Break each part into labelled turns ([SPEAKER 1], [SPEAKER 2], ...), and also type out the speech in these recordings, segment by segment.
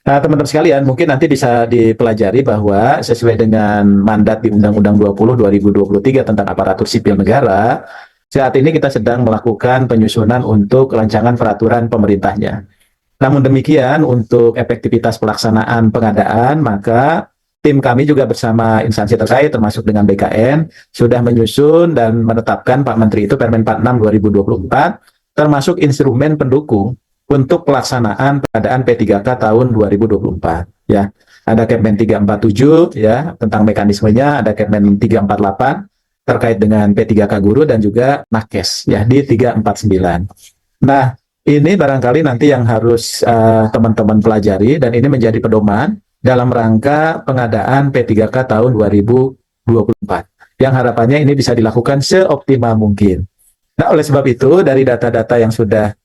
[SPEAKER 1] Nah, teman-teman sekalian, mungkin nanti bisa dipelajari bahwa sesuai dengan mandat di Undang-Undang 20 2023 tentang aparatur sipil negara, saat ini kita sedang melakukan penyusunan untuk rancangan peraturan pemerintahnya. Namun demikian, untuk efektivitas pelaksanaan pengadaan, maka tim kami juga bersama instansi terkait termasuk dengan BKN sudah menyusun dan menetapkan Pak Menteri itu Permen 46 2024 termasuk instrumen pendukung untuk pelaksanaan pengadaan P3K tahun 2024 ya. Ada Kepmen 347 ya tentang mekanismenya, ada Kepmen 348 terkait dengan P3K guru dan juga Nakes ya di 349. Nah, ini barangkali nanti yang harus teman-teman pelajari dan ini menjadi pedoman dalam rangka pengadaan P3K tahun 2024. Yang harapannya ini bisa dilakukan seoptimal mungkin. Nah, oleh sebab itu dari data-data yang sudah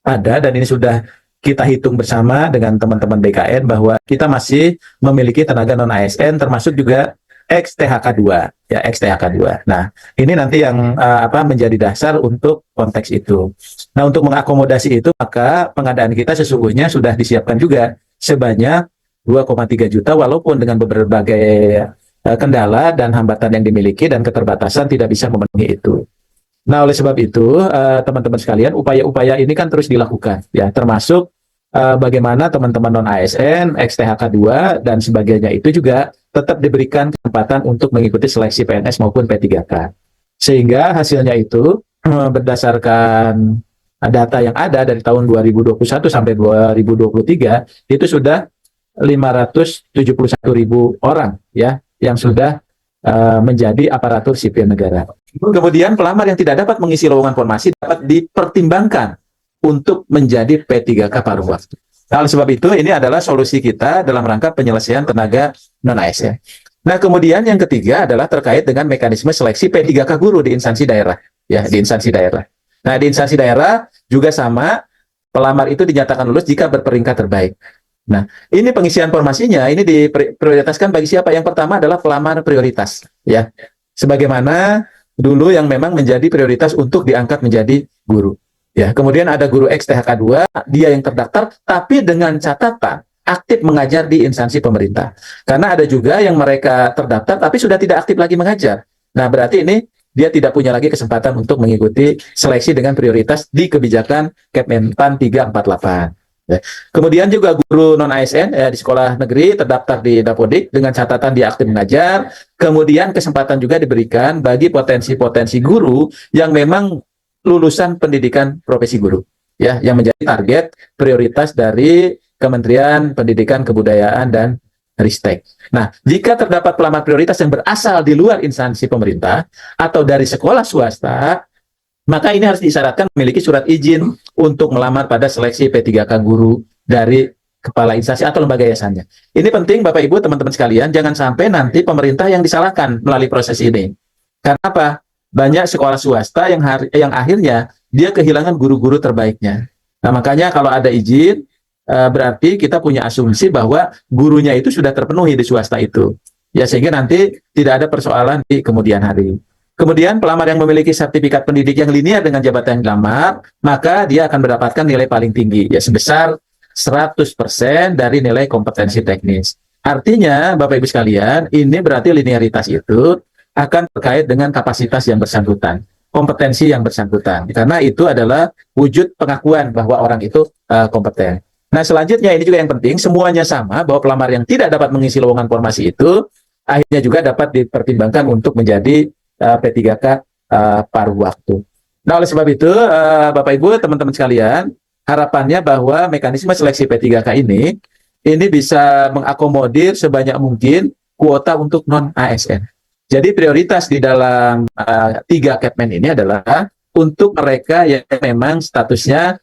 [SPEAKER 1] ada dan ini sudah kita hitung bersama dengan teman-teman BKN bahwa kita masih memiliki tenaga non ASN termasuk juga XTHK2 ya XTHK2. Nah, ini nanti yang menjadi dasar untuk konteks itu. Nah, untuk mengakomodasi itu maka pengadaan kita sesungguhnya sudah disiapkan juga sebanyak 2,3 juta walaupun dengan berbagai kendala dan hambatan yang dimiliki dan keterbatasan tidak bisa memenuhi itu. Nah, oleh sebab itu, teman-teman sekalian, upaya-upaya ini kan terus dilakukan, ya, termasuk bagaimana teman-teman non-ASN, XTHK2, dan sebagainya itu juga tetap diberikan kesempatan untuk mengikuti seleksi PNS maupun P3K. Sehingga hasilnya itu berdasarkan data yang ada dari tahun 2021 sampai 2023, itu sudah 571.000 orang, ya, yang sudah menjadi aparatur sipil negara. Kemudian pelamar yang tidak dapat mengisi lowongan formasi dapat dipertimbangkan untuk menjadi P3K paruh waktu. Nah, oleh sebab itu ini adalah solusi kita dalam rangka penyelesaian tenaga non-ASN. Nah, kemudian yang ketiga adalah terkait dengan mekanisme seleksi P3K guru di instansi daerah, ya, di instansi daerah. Nah, di instansi daerah juga sama, pelamar itu dinyatakan lulus jika berperingkat terbaik. Nah, ini pengisian formasinya ini diprioritaskan bagi siapa? Yang pertama adalah pelamar prioritas, ya. Sebagaimana dulu yang memang menjadi prioritas untuk diangkat menjadi guru. Ya, kemudian ada guru XTHK2, dia yang terdaftar tapi dengan catatan aktif mengajar di instansi pemerintah. Karena ada juga yang mereka terdaftar tapi sudah tidak aktif lagi mengajar. Nah, berarti ini dia tidak punya lagi kesempatan untuk mengikuti seleksi dengan prioritas di kebijakan Kemenpan 348. Ya. Kemudian juga guru non-ASN di sekolah negeri terdaftar di Dapodik dengan catatan dia aktif mengajar. Kemudian kesempatan juga diberikan bagi potensi-potensi guru yang memang lulusan pendidikan profesi guru, ya, yang menjadi target prioritas dari Kementerian Pendidikan Kebudayaan dan Ristek. Nah, jika terdapat pelamar prioritas yang berasal di luar instansi pemerintah atau dari sekolah swasta, maka ini harus disyaratkan memiliki surat izin untuk melamar pada seleksi P3K guru dari kepala instansi atau lembaga yayasannya. Ini penting Bapak Ibu, teman-teman sekalian, jangan sampai nanti pemerintah yang disalahkan melalui proses ini. Karena apa? Banyak sekolah swasta yang akhirnya dia kehilangan guru-guru terbaiknya. Nah, makanya kalau ada izin, berarti kita punya asumsi bahwa gurunya itu sudah terpenuhi di swasta itu. Ya, sehingga nanti tidak ada persoalan di kemudian hari. Kemudian pelamar yang memiliki sertifikat pendidik yang linear dengan jabatan yang dilamar, maka dia akan mendapatkan nilai paling tinggi, ya sebesar 100% dari nilai kompetensi teknis. Artinya, Bapak Ibu sekalian, ini berarti linearitas itu akan terkait dengan kapasitas yang bersangkutan, kompetensi yang bersangkutan. Karena itu adalah wujud pengakuan bahwa orang itu kompeten. Nah, selanjutnya ini juga yang penting, semuanya sama, bahwa pelamar yang tidak dapat mengisi lowongan formasi itu, akhirnya juga dapat dipertimbangkan untuk menjadi P3K paruh waktu. Nah, oleh sebab itu, Bapak Ibu, teman-teman sekalian, harapannya bahwa mekanisme seleksi P3K ini bisa mengakomodir sebanyak mungkin kuota untuk non-ASN. Jadi prioritas di dalam 3 Kepmen ini adalah untuk mereka yang memang statusnya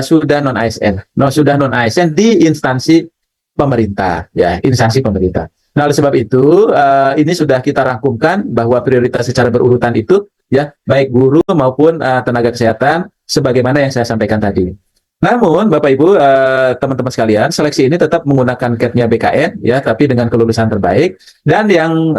[SPEAKER 1] sudah non-ASN di instansi pemerintah, ya, instansi pemerintah. Nah, oleh sebab itu, ini sudah kita rangkumkan bahwa prioritas secara berurutan itu, ya, baik guru maupun tenaga kesehatan, sebagaimana yang saya sampaikan tadi. Namun, Bapak Ibu, teman-teman sekalian, seleksi ini tetap menggunakan CAP-nya BKN, ya, tapi dengan kelulusan terbaik. Dan yang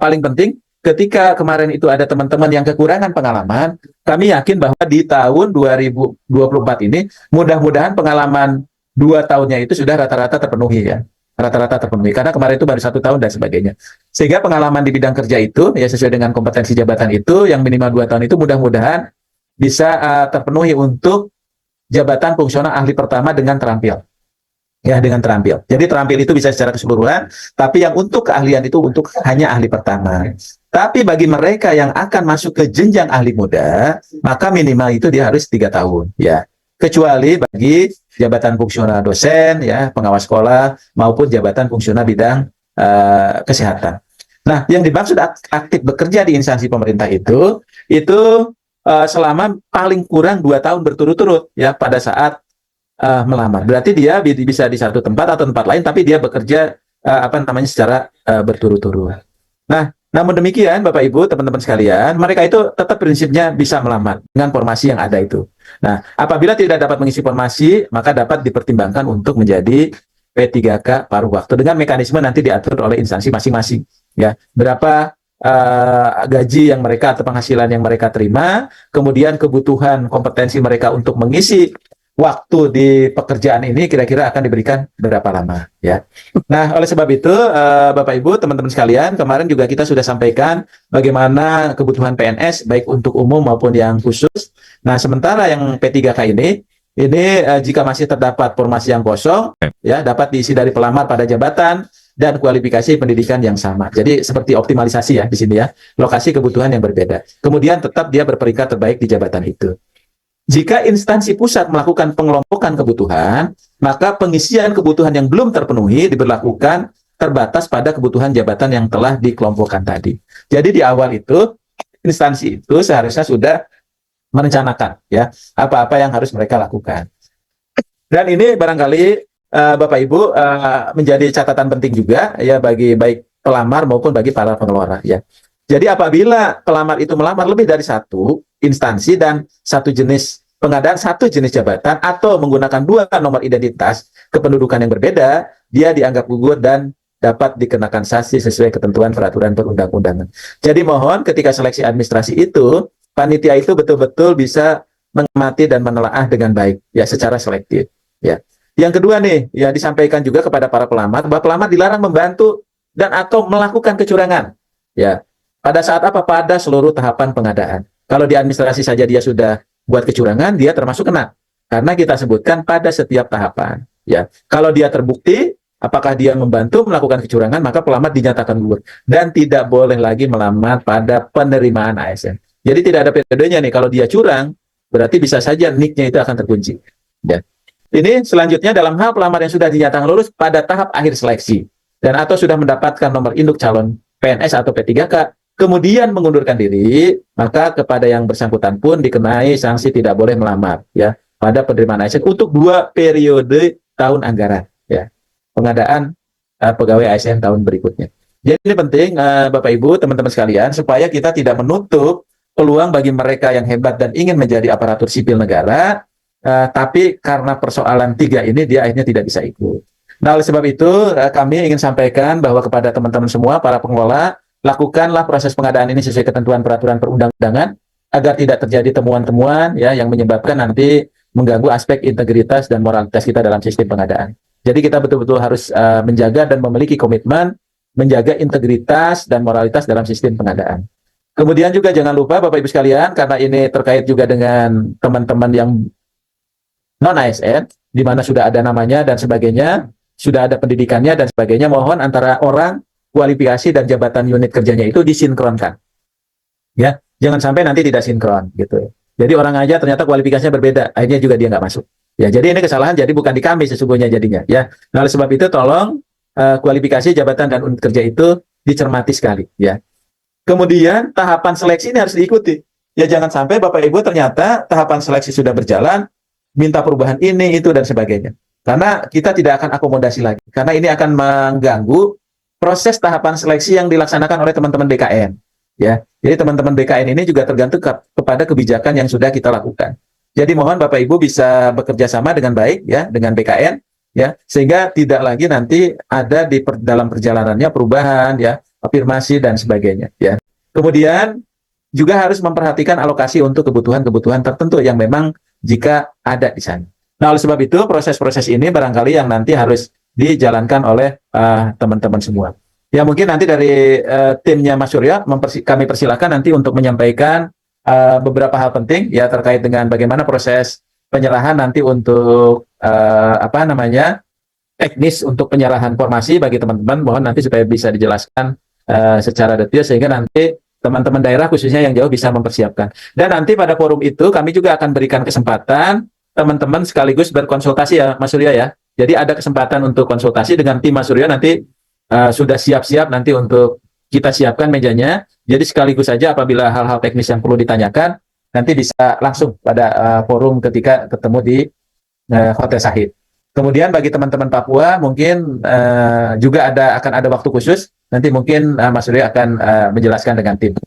[SPEAKER 1] paling penting, ketika kemarin itu ada teman-teman yang kekurangan pengalaman, kami yakin bahwa di tahun 2024 ini, mudah-mudahan pengalaman 2 tahunnya itu sudah rata-rata terpenuhi ya. Rata-rata terpenuhi. Karena kemarin itu baru 1 tahun dan sebagainya. Sehingga pengalaman di bidang kerja itu, ya sesuai dengan kompetensi jabatan itu, yang minimal 2 tahun itu mudah-mudahan bisa terpenuhi untuk jabatan fungsional ahli pertama dengan terampil. Ya, dengan terampil. Jadi terampil itu bisa secara keseluruhan, tapi yang untuk keahlian itu untuk hanya ahli pertama. Tapi bagi mereka yang akan masuk ke jenjang ahli muda, maka minimal itu dia harus 3 tahun. Ya, kecuali bagi jabatan fungsional dosen, ya pengawas sekolah maupun jabatan fungsional bidang kesehatan. Nah, yang dimaksud aktif bekerja di instansi pemerintah itu selama paling kurang 2 tahun berturut-turut ya pada saat melamar. Berarti dia bisa di satu tempat atau tempat lain, tapi dia bekerja secara berturut-turut. Nah, namun demikian, Bapak Ibu, teman-teman sekalian, mereka itu tetap prinsipnya bisa melamar dengan formasi yang ada itu. Nah, apabila tidak dapat mengisi formasi, maka dapat dipertimbangkan untuk menjadi P3K paruh waktu dengan mekanisme nanti diatur oleh instansi masing-masing. Ya, berapa gaji yang mereka atau penghasilan yang mereka terima, kemudian kebutuhan kompetensi mereka untuk mengisi waktu di pekerjaan ini kira-kira akan diberikan berapa lama ya. Nah, oleh sebab itu Bapak Ibu, teman-teman sekalian, kemarin juga kita sudah sampaikan bagaimana kebutuhan PNS baik untuk umum maupun yang khusus. Nah, sementara yang P3K ini jika masih terdapat formasi yang kosong ya dapat diisi dari pelamar pada jabatan dan kualifikasi pendidikan yang sama. Jadi seperti optimalisasi ya di sini ya, lokasi kebutuhan yang berbeda. Kemudian tetap dia berperingkat terbaik di jabatan itu. Jika instansi pusat melakukan pengelompokan kebutuhan, maka pengisian kebutuhan yang belum terpenuhi diberlakukan terbatas pada kebutuhan jabatan yang telah dikelompokkan tadi. Jadi di awal itu, instansi itu seharusnya sudah merencanakan ya apa-apa yang harus mereka lakukan. Dan ini barangkali Bapak Ibu menjadi catatan penting juga ya bagi baik pelamar maupun bagi para pengelola ya. Jadi apabila pelamar itu melamar lebih dari satu instansi dan satu jenis pengadaan satu jenis jabatan atau menggunakan 2 nomor identitas kependudukan yang berbeda, dia dianggap gugur dan dapat dikenakan sanksi sesuai ketentuan peraturan perundang-undangan. Jadi mohon ketika seleksi administrasi itu, panitia itu betul-betul bisa mengamati dan menelaah dengan baik ya secara selektif ya. Yang kedua nih, ya disampaikan juga kepada para pelamar bahwa pelamar dilarang membantu dan atau melakukan kecurangan. Ya. Pada saat apa? Pada seluruh tahapan pengadaan. Kalau di administrasi saja dia sudah buat kecurangan, dia termasuk kena. Karena kita sebutkan pada setiap tahapan. Ya, kalau dia terbukti, apakah dia membantu melakukan kecurangan, maka pelamar dinyatakan gugur. Dan tidak boleh lagi melamar pada penerimaan ASN. Jadi tidak ada periodenya nih. Kalau dia curang, berarti bisa saja NIK-nya itu akan terkunci. Ya. Ini selanjutnya dalam hal pelamar yang sudah dinyatakan lulus pada tahap akhir seleksi. Dan atau sudah mendapatkan nomor induk calon PNS atau P3K, kemudian mengundurkan diri, maka kepada yang bersangkutan pun dikenai sanksi tidak boleh melamar ya pada penerimaan ASN untuk 2 periode tahun anggaran ya pengadaan pegawai ASN tahun berikutnya. Jadi ini penting Bapak Ibu, teman-teman sekalian, supaya kita tidak menutup peluang bagi mereka yang hebat dan ingin menjadi aparatur sipil negara, tapi karena persoalan 3 ini dia akhirnya tidak bisa ikut. Nah, oleh sebab itu kami ingin sampaikan bahwa kepada teman-teman semua para pengelola, lakukanlah proses pengadaan ini sesuai ketentuan peraturan perundang-undangan agar tidak terjadi temuan-temuan ya yang menyebabkan nanti mengganggu aspek integritas dan moralitas kita dalam sistem pengadaan. Jadi kita betul-betul harus menjaga dan memiliki komitmen menjaga integritas dan moralitas dalam sistem pengadaan. Kemudian juga jangan lupa Bapak Ibu sekalian, karena ini terkait juga dengan teman-teman yang non-ASN, di mana sudah ada namanya dan sebagainya, sudah ada pendidikannya dan sebagainya, mohon antara orang kualifikasi dan jabatan unit kerjanya itu disinkronkan. Ya, jangan sampai nanti tidak sinkron gitu. Jadi orang aja ternyata kualifikasinya berbeda, akhirnya juga dia nggak masuk. Ya, jadi ini kesalahan jadi bukan di kami sesungguhnya jadinya. Ya, nah oleh sebab itu tolong kualifikasi jabatan dan unit kerja itu dicermati sekali. Ya. Kemudian tahapan seleksi ini harus diikuti. Ya jangan sampai Bapak Ibu ternyata tahapan seleksi sudah berjalan, minta perubahan ini itu dan sebagainya. Karena kita tidak akan akomodasi lagi. Karena ini akan mengganggu proses tahapan seleksi yang dilaksanakan oleh teman-teman BKN. Ya, jadi teman-teman BKN ini juga tergantung kepada kebijakan yang sudah kita lakukan. Jadi mohon Bapak Ibu bisa bekerja sama dengan baik ya dengan BKN ya sehingga tidak lagi nanti ada dalam perjalanannya perubahan ya, afirmasi dan sebagainya ya. Kemudian juga harus memperhatikan alokasi untuk kebutuhan-kebutuhan tertentu yang memang jika ada di sana. Nah, oleh sebab itu proses-proses ini barangkali yang nanti harus dijalankan oleh teman-teman semua. Ya mungkin nanti dari timnya Mas Surya kami persilakan nanti untuk menyampaikan beberapa hal penting ya terkait dengan bagaimana proses penyerahan nanti untuk apa namanya teknis untuk penyerahan formasi bagi teman-teman. Mohon nanti supaya bisa dijelaskan secara detail sehingga nanti teman-teman daerah khususnya yang jauh bisa mempersiapkan. Dan nanti pada forum itu kami juga akan berikan kesempatan teman-teman sekaligus berkonsultasi ya Mas Surya ya. Jadi ada kesempatan untuk konsultasi dengan tim Mas Surya nanti sudah siap-siap nanti untuk kita siapkan mejanya. Jadi sekaligus saja apabila hal-hal teknis yang perlu ditanyakan nanti bisa langsung pada forum ketika ketemu di Hotel Sahid. Kemudian bagi teman-teman Papua mungkin juga akan ada waktu khusus. Nanti mungkin Mas Surya akan menjelaskan dengan tim.